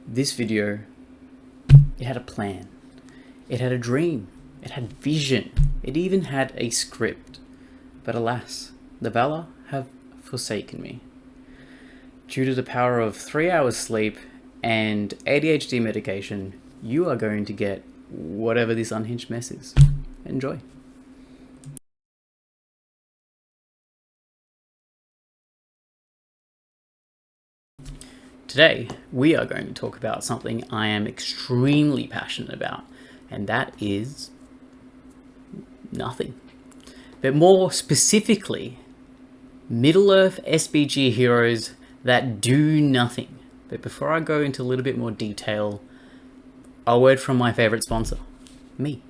This video, it had a plan, it had a dream, it had vision, it even had a script. But alas, the Valor have forsaken me. Due to the power of 3 hours sleep and ADHD medication, you are going to get whatever this unhinged mess is. Enjoy. Today, we are going to talk about something I am extremely passionate about, and that is nothing. But more specifically, Middle-Earth SBG Heroes that do nothing. But before I go into a little bit more detail, a word from my favorite sponsor, me.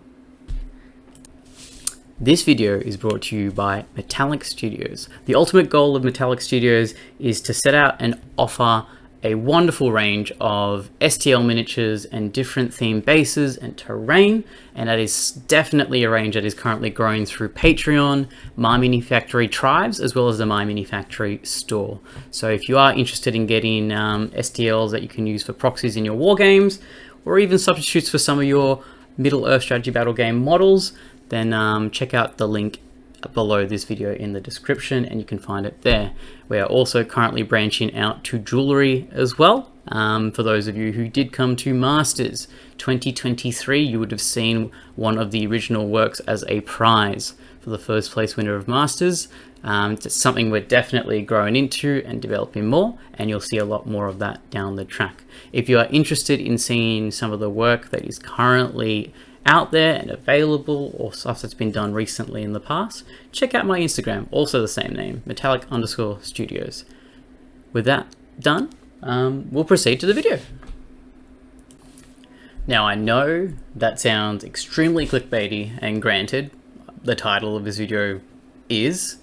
This video is brought to you by Metallic Studios. The ultimate goal of Metallic Studios is to set out and offer a wonderful range of STL miniatures and different theme bases and terrain, and that is definitely a range that is currently growing through Patreon, My Mini Factory Tribes, as well as the My Mini Factory store. So if you are interested in getting STLs that you can use for proxies in your war games, or even substitutes for some of your Middle-Earth strategy battle game models, then check out the link below this video in the description and you can find it there. We are also currently branching out to jewelry as well. For those of you who did come to Masters 2023, you would have seen one of the original works as a prize for the first place winner of Masters. It's something we're definitely growing into and developing more, and you'll see a lot more of that down the track. If you are interested in seeing some of the work that is currently out there and available, or stuff that's been done recently in the past, check out my Instagram, also the same name, metallic_studios. With that done, we'll proceed to the video. Now I know that sounds extremely clickbaity, and granted, the title of this video is.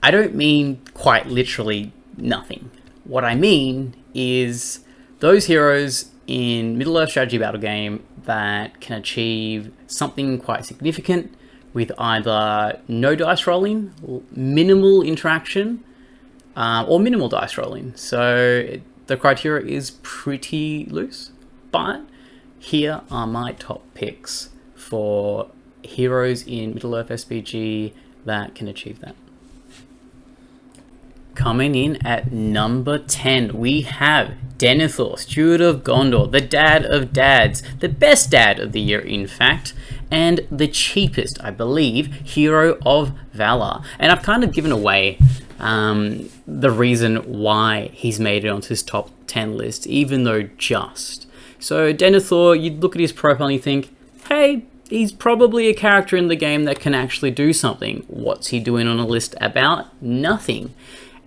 I don't mean quite literally nothing. What I mean is those heroes in Middle-Earth strategy battle game that can achieve something quite significant with either no dice rolling, minimal interaction, or minimal dice rolling. So the criteria is pretty loose, but here are my top picks for heroes in Middle-Earth SBG that can achieve that. Coming in at number 10, we have Denethor, Steward of Gondor, the dad of dads, the best dad of the year in fact, and the cheapest, I believe, hero of valor. And I've kind of given away the reason why he's made it onto his top 10 list, even though just. So Denethor, you look at his profile and you think, hey, he's probably a character in the game that can actually do something. What's he doing on a list about? Nothing.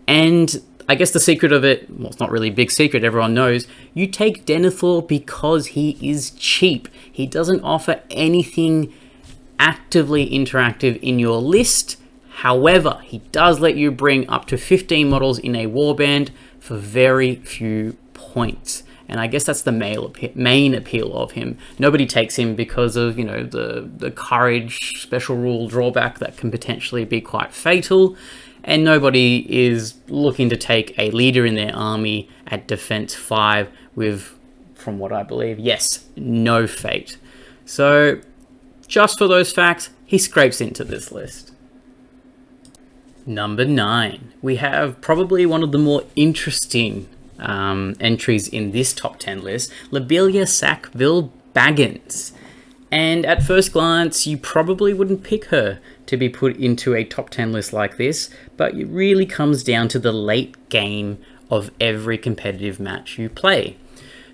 And I guess the secret of it, well, it's not really a big secret, everyone knows, you take Denethor because he is cheap. He doesn't offer anything actively interactive in your list. However, he does let you bring up to 15 models in a warband for very few points. And I guess that's the main appeal of him. Nobody takes him because of, you know, the courage special rule drawback that can potentially be quite fatal. And nobody is looking to take a leader in their army at defense 5 with, from what I believe, yes, no fate. So just for those facts, he scrapes into this list. Number 9, we have probably one of the more interesting entries in this top 10 list, Lobelia Sackville Baggins. And at first glance, you probably wouldn't pick her to be put into a top 10 list like this, but it really comes down to the late game of every competitive match you play.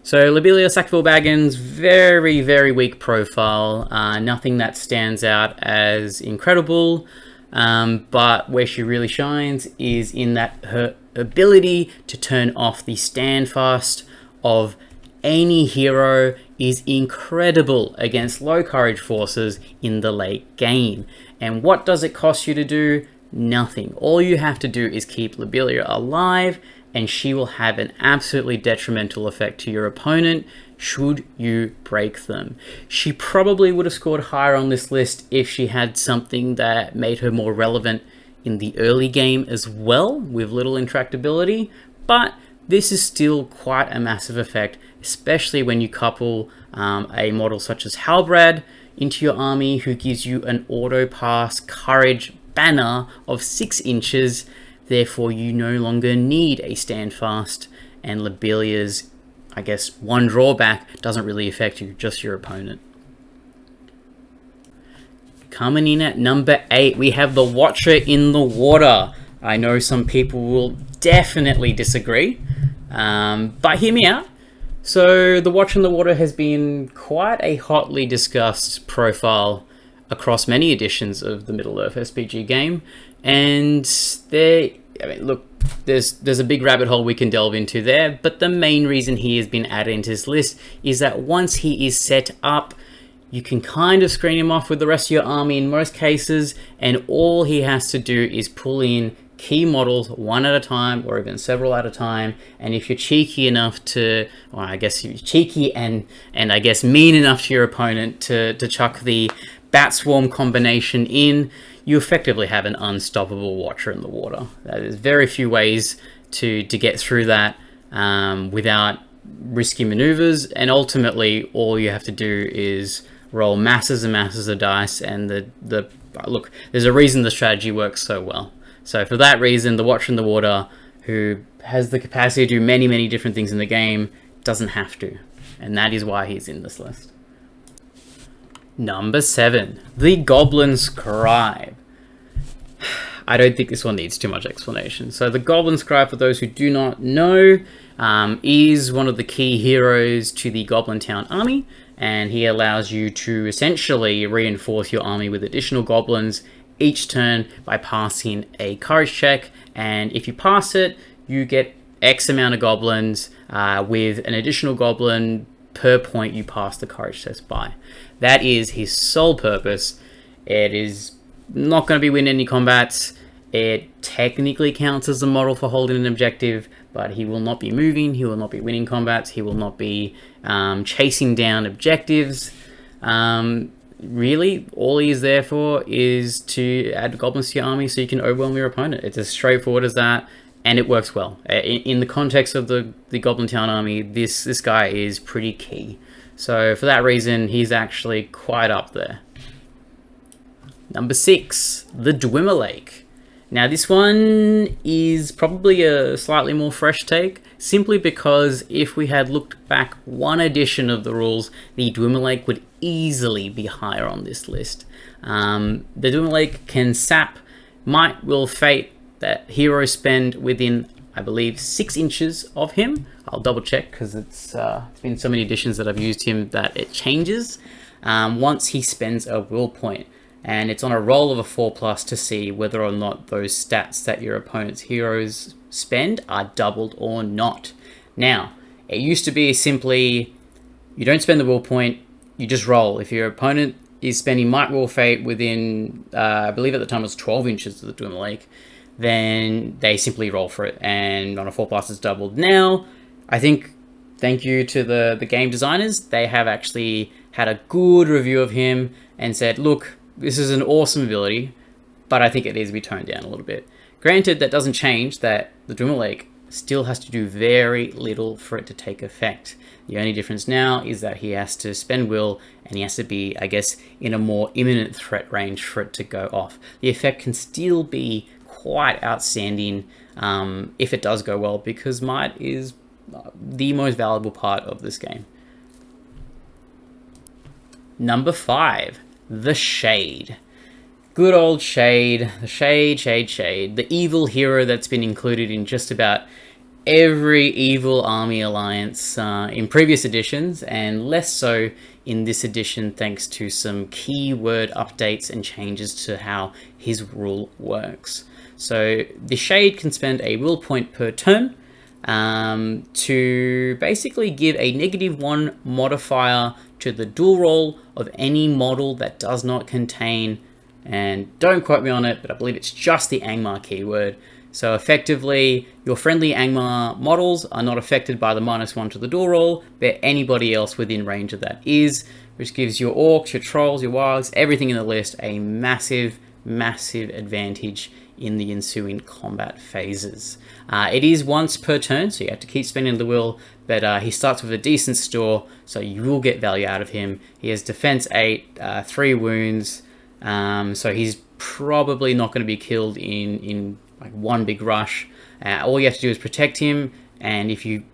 So Lobelia Sackville Baggins, very, very weak profile, nothing that stands out as incredible, but where she really shines is in that her ability to turn off the standfast of any hero is incredible against low courage forces in the late game. And what does it cost you to do? Nothing. All you have to do is keep Lobelia alive, and she will have an absolutely detrimental effect to your opponent should you break them. She probably would have scored higher on this list if she had something that made her more relevant in the early game as well, with little intractability, but this is still quite a massive effect, especially when you couple a model such as Halbrad into your army, who gives you an auto pass courage banner of 6 inches. Therefore, you no longer need a standfast, and Lobelia's, I guess, one drawback doesn't really affect you, just your opponent. Coming in at number 8, we have the Watcher in the Water. I know some people will definitely disagree, but hear me out. So the Watcher in the Water has been quite a hotly discussed profile across many editions of the Middle-Earth SBG game, and look, there's a big rabbit hole we can delve into there, but the main reason he has been added into this list is that once he is set up, you can kind of screen him off with the rest of your army in most cases, and all he has to do is pull in key models one at a time, or even several at a time. And if you're cheeky enough to, or I guess you're cheeky and I guess mean enough to your opponent to chuck the Bat Swarm combination in, you effectively have an unstoppable Watcher in the Water. There's very few ways to get through that without risky maneuvers, and ultimately all you have to do is roll masses and masses of dice, and look, there's a reason the strategy works so well. So for that reason, the Watcher in the Water, who has the capacity to do many, many different things in the game, doesn't have to. And that is why he's in this list. Number 7, the Goblin Scribe. I don't think this one needs too much explanation. So the Goblin Scribe, for those who do not know, is one of the key heroes to the Goblin Town army, and he allows you to essentially reinforce your army with additional goblins each turn by passing a courage check, and if you pass it, you get X amount of goblins with an additional goblin per point you pass the courage test by. That is his sole purpose. It is not going to be winning any combats. It technically counts as a model for holding an objective, but he will not be moving, he will not be winning combats, he will not be chasing down objectives. Really, all he is there for is to add goblins to your army so you can overwhelm your opponent. It's as straightforward as that, and it works well. In the context of the Goblin Town army, this guy is pretty key. So for that reason, he's actually quite up there. Number 6, the Dwimmerlake. Now this one is probably a slightly more fresh take, simply because if we had looked back one edition of the rules, the Dwimmerlake would easily be higher on this list. The Dwimmerlake can sap Might, Will, Fate that heroes spend within, I believe, 6 inches of him. I'll double check because it's been so many editions that I've used him that it changes once he spends a will point. And it's on a roll of a 4+ to see whether or not those stats that your opponent's heroes spend are doubled or not. Now, it used to be simply, you don't spend the will point, you just roll. If your opponent is spending Might, Will, Fate within, I believe at the time it was 12 inches of the Dwimmerlake, then they simply roll for it, and on a 4+ it's doubled. Now, I think, thank you to the game designers, they have actually had a good review of him and said, look, this is an awesome ability, but I think it needs to be toned down a little bit. Granted, that doesn't change that the Dwimmerlake still has to do very little for it to take effect. The only difference now is that he has to spend will, and he has to be, I guess, in a more imminent threat range for it to go off. The effect can still be quite outstanding if it does go well, because Might is the most valuable part of this game. Number 5. The Shade. Good old Shade. The Shade. The evil hero that's been included in just about every evil army alliance in previous editions, and less so in this edition thanks to some keyword updates and changes to how his rule works. So the Shade can spend a will point per turn to basically give a -1 modifier to the dual roll of any model that does not contain, and don't quote me on it, but I believe it's just the Angmar keyword. So effectively, your friendly Angmar models are not affected by the -1 to the dual roll, but anybody else within range of that is, which gives your orcs, your trolls, your wargs, everything in the list a massive, massive advantage in the ensuing combat phases. It is once per turn, so you have to keep spinning the wheel, but he starts with a decent store, so you will get value out of him. He has defense 8, 3 wounds, so he's probably not going to be killed in like one big rush. All you have to do is protect him, and if you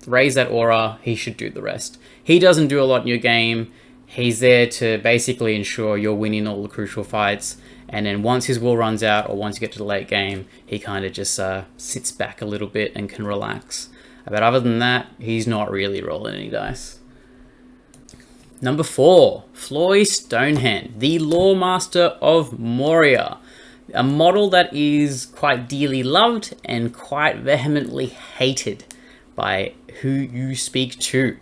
raise that aura, he should do the rest. He doesn't do a lot in your game. He's there to basically ensure you're winning all the crucial fights, and then once his will runs out, or once you get to the late game, he kind of just sits back a little bit and can relax. But other than that, he's not really rolling any dice. Number 4, Floy Stonehand, the Lawmaster of Moria. A model that is quite dearly loved and quite vehemently hated by who you speak to.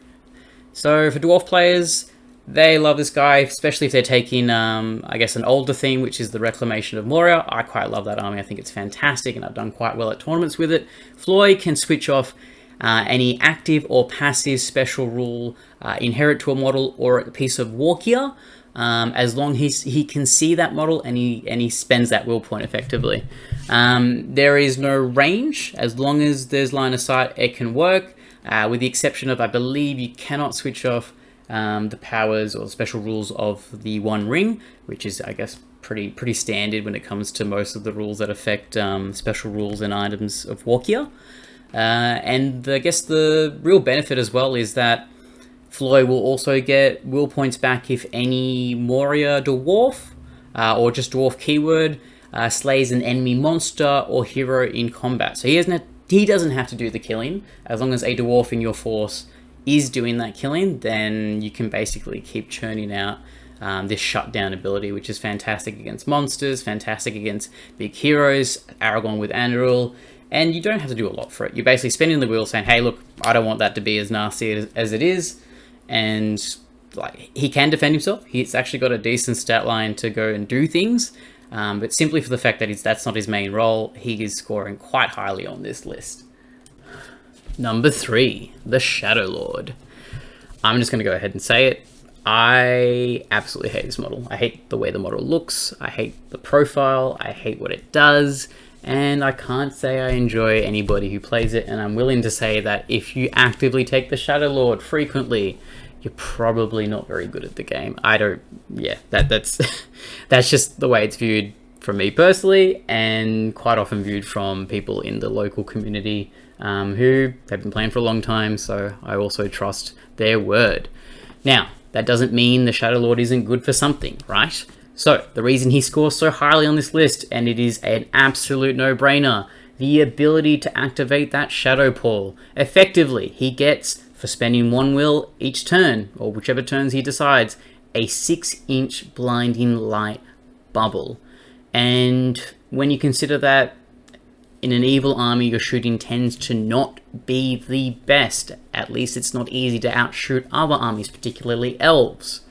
So for dwarf players, they love this guy, especially if they're taking, I guess, an older theme, which is the Reclamation of Moria. I quite love that army. I think it's fantastic, and I've done quite well at tournaments with it. Floy can switch off any active or passive special rule inherent to a model or a piece of war gear, as long as he can see that model and he spends that will point effectively. There is no range. As long as there's line of sight, it can work, with the exception of, I believe, you cannot switch off the powers or special rules of the One Ring, which is, I guess, pretty standard when it comes to most of the rules that affect special rules and items of war gear. And I guess the real benefit as well is that Floy will also get will points back if any Moria dwarf, or just dwarf keyword, slays an enemy monster or hero in combat. So he doesn't have to do the killing. As long as a dwarf in your force is doing that killing, then you can basically keep churning out this shutdown ability, which is fantastic against monsters, fantastic against big heroes, Aragon with Anduril, and you don't have to do a lot for it. You're basically spinning the wheel saying, hey, look, I don't want that to be as nasty as it is, and like he can defend himself. He's actually got a decent stat line to go and do things, but simply for the fact that that's not his main role, he is scoring quite highly on this list. Number 3, the Shadow Lord. I'm just going to go ahead and say it. I absolutely hate this model. I hate the way the model looks. I hate the profile. I hate what it does. And I can't say I enjoy anybody who plays it. And I'm willing to say that if you actively take the Shadow Lord frequently, you're probably not very good at the game. That's that's just the way it's viewed from me personally, and quite often viewed from people in the local community who have been playing for a long time, so I also trust their word. Now, that doesn't mean the Shadow Lord isn't good for something, right? So, the reason he scores so highly on this list, and it is an absolute no-brainer, the ability to activate that Shadow Pall. Effectively, he gets, for spending 1 will each turn, or whichever turns he decides, a 6-inch blinding light bubble. And when you consider that in an evil army, your shooting tends to not be the best, at least it's not easy to outshoot other armies, particularly elves,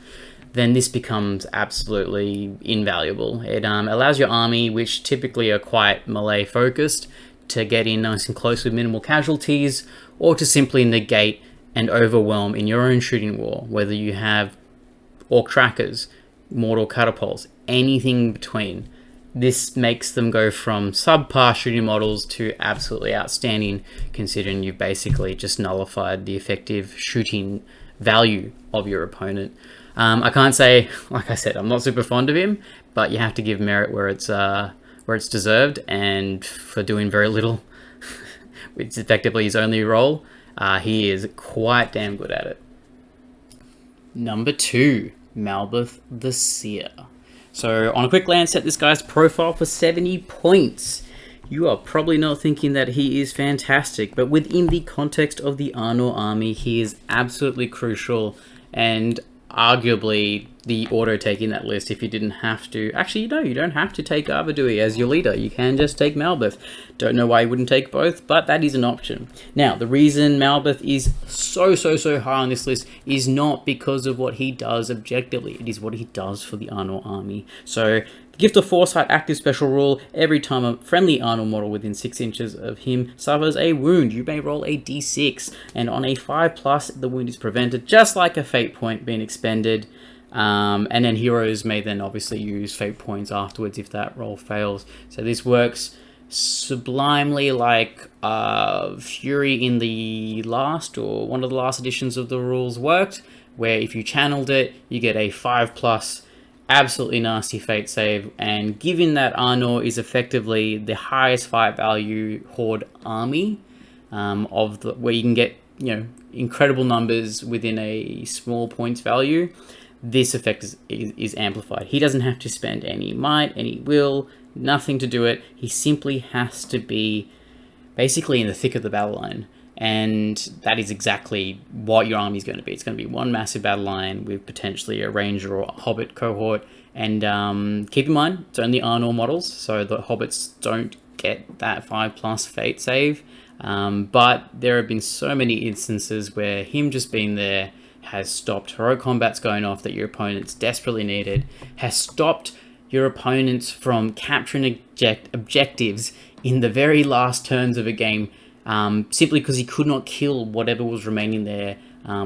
then this becomes absolutely invaluable. It allows your army, which typically are quite melee focused, to get in nice and close with minimal casualties, or to simply negate and overwhelm in your own shooting war, whether you have orc trackers, mortal catapults, anything between. This makes them go from subpar shooting models to absolutely outstanding, considering you've basically just nullified the effective shooting value of your opponent. I can't say, like I said, I'm not super fond of him, but you have to give merit where it's deserved, and for doing very little, it's effectively his only role, he is quite damn good at it. Number 2, Malbeth the Seer. So on a quick glance at this guy's profile for 70 points, you are probably not thinking that he is fantastic, but within the context of the Arnor army, he is absolutely crucial, and arguably the auto taking that list if you didn't have to. Actually, no, you don't have to take Arvedui as your leader. You can just take Malbeth. Don't know why you wouldn't take both, but that is an option. Now, the reason Malbeth is so high on this list is not because of what he does objectively. It is what he does for the Arnor army. So, Gift of Foresight active special rule: every time a friendly Arnor model within 6 inches of him suffers a wound, you may roll a d6, and on a 5+, the wound is prevented, just like a fate point being expended. And then heroes may then obviously use fate points afterwards if that roll fails. So this works sublimely like Fury in the last, or one of the last editions of the rules worked, where if you channeled it, you get a 5+, absolutely nasty fate save, and given that Arnor is effectively the highest fight value horde army, where you can get, you know, incredible numbers within a small points value, this effect is amplified. He doesn't have to spend any might, any will, nothing to do it. He simply has to be basically in the thick of the battle line. And that is exactly what your army is going to be. It's going to be one massive battle line with potentially a ranger or a hobbit cohort. And keep in mind, it's only Arnor models, so the hobbits don't get that 5+ fate save. But there have been so many instances where him just being there has stopped heroic combats going off that your opponents desperately needed, has stopped your opponents from capturing objectives in the very last turns of a game, simply because he could not kill whatever was remaining there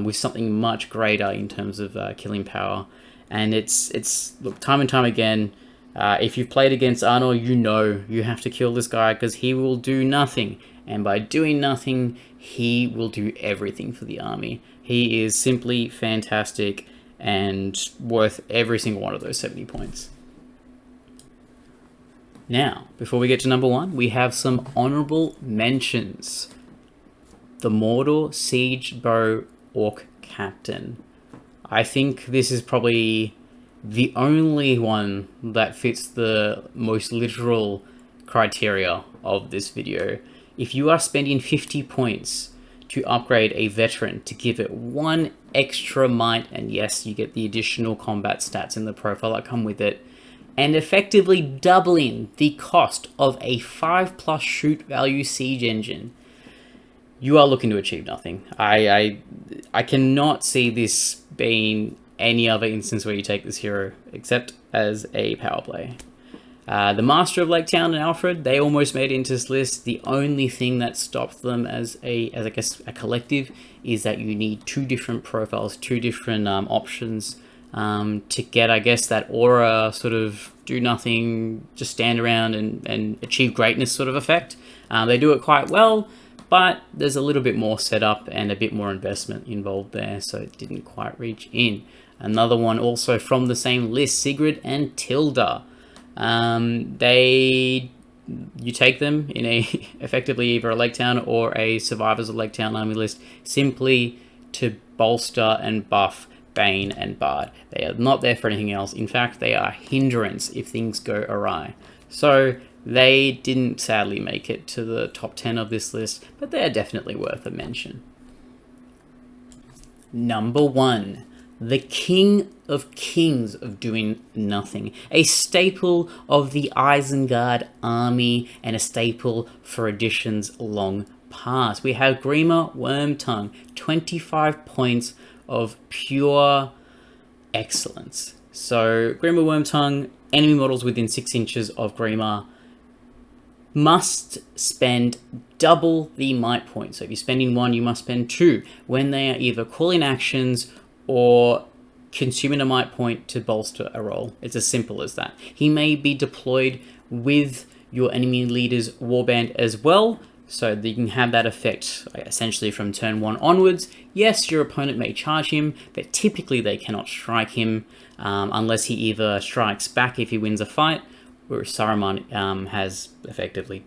with something much greater in terms of killing power. And it's look, time and time again, if you've played against Arnor, you know you have to kill this guy because he will do nothing. And by doing nothing, he will do everything for the army. He is simply fantastic and worth every single one of those 70 points. Now, before we get to number 1, we have some honorable mentions. The Mordor Siege Bow Orc Captain. I think this is probably the only one that fits the most literal criteria of this video. If you are spending 50 points to upgrade a veteran to give it 1 extra might, and yes, you get the additional combat stats in the profile that come with it, and effectively doubling the cost of a 5+ shoot value siege engine, you are looking to achieve nothing. I cannot see this being any other instance where you take this hero except as a power play. The Master of Lake Town and Alfred, they almost made it into this list. The only thing that stopped them as I guess a collective is that you need 2 different profiles, 2 different options to get, I guess, that aura sort of do nothing, just stand around and achieve greatness sort of effect. They do it quite well, but there's a little bit more setup and a bit more investment involved there, so it didn't quite reach in. Another one also from the same list, Sigrid and Tilda. You take them in a effectively either a Lake Town or a Survivors of Lake Town army list simply to bolster and buff Bane and Bard. They are not there for anything else. In fact, they are a hindrance if things go awry. So they didn't sadly make it to the top 10 of this list, but they are definitely worth a mention. Number 1. The King of Kings of doing nothing. A staple of the Isengard army and a staple for editions long past. We have Grima Wormtongue, 25 points of pure excellence. So Grima Wormtongue, enemy models within 6 inches of Grima must spend double the might points. So if you're spending 1, you must spend 2 when they are either calling actions or consuming a might point to bolster a roll. It's as simple as that. He may be deployed with your enemy leader's warband as well, so that you can have that effect essentially from turn 1 onwards. Yes, your opponent may charge him, but typically they cannot strike him unless he either strikes back if he wins a fight, or Saruman has effectively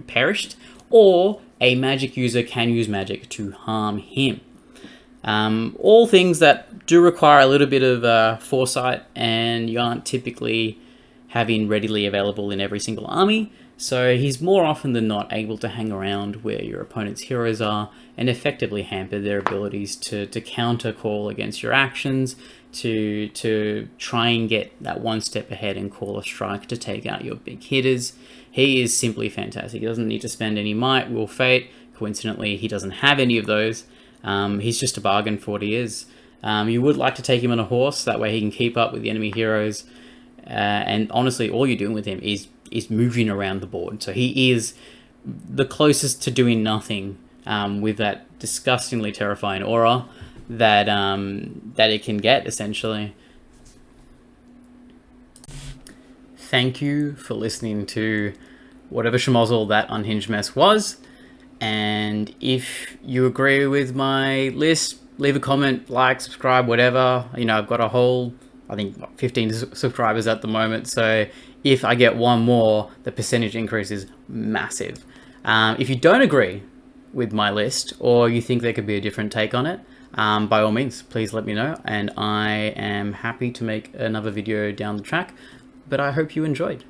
perished, or a magic user can use magic to harm him. All things that do require a little bit of foresight, and you aren't typically having readily available in every single army. So he's more often than not able to hang around where your opponent's heroes are and effectively hamper their abilities to counter call against your actions, to try and get that 1 step ahead and call a strike to take out your big hitters. He is simply fantastic. He doesn't need to spend any might, will, fate. Coincidentally, he doesn't have any of those. He's just a bargain for what he is. You would like to take him on a horse, that way he can keep up with the enemy heroes. And honestly, all you're doing with him is moving around the board. So he is the closest to doing nothing with that disgustingly terrifying aura that it can get, essentially. thank you for listening to whatever schmozzle that unhinged mess was. And if you agree with my list, leave a comment, like, subscribe, whatever. You know, I've got a whole, I think, 15 subscribers at the moment. So if I get one more, the percentage increase is massive. If you don't agree with my list, or you think there could be a different take on it, by all means, please let me know. And I am happy to make another video down the track. But I hope you enjoyed.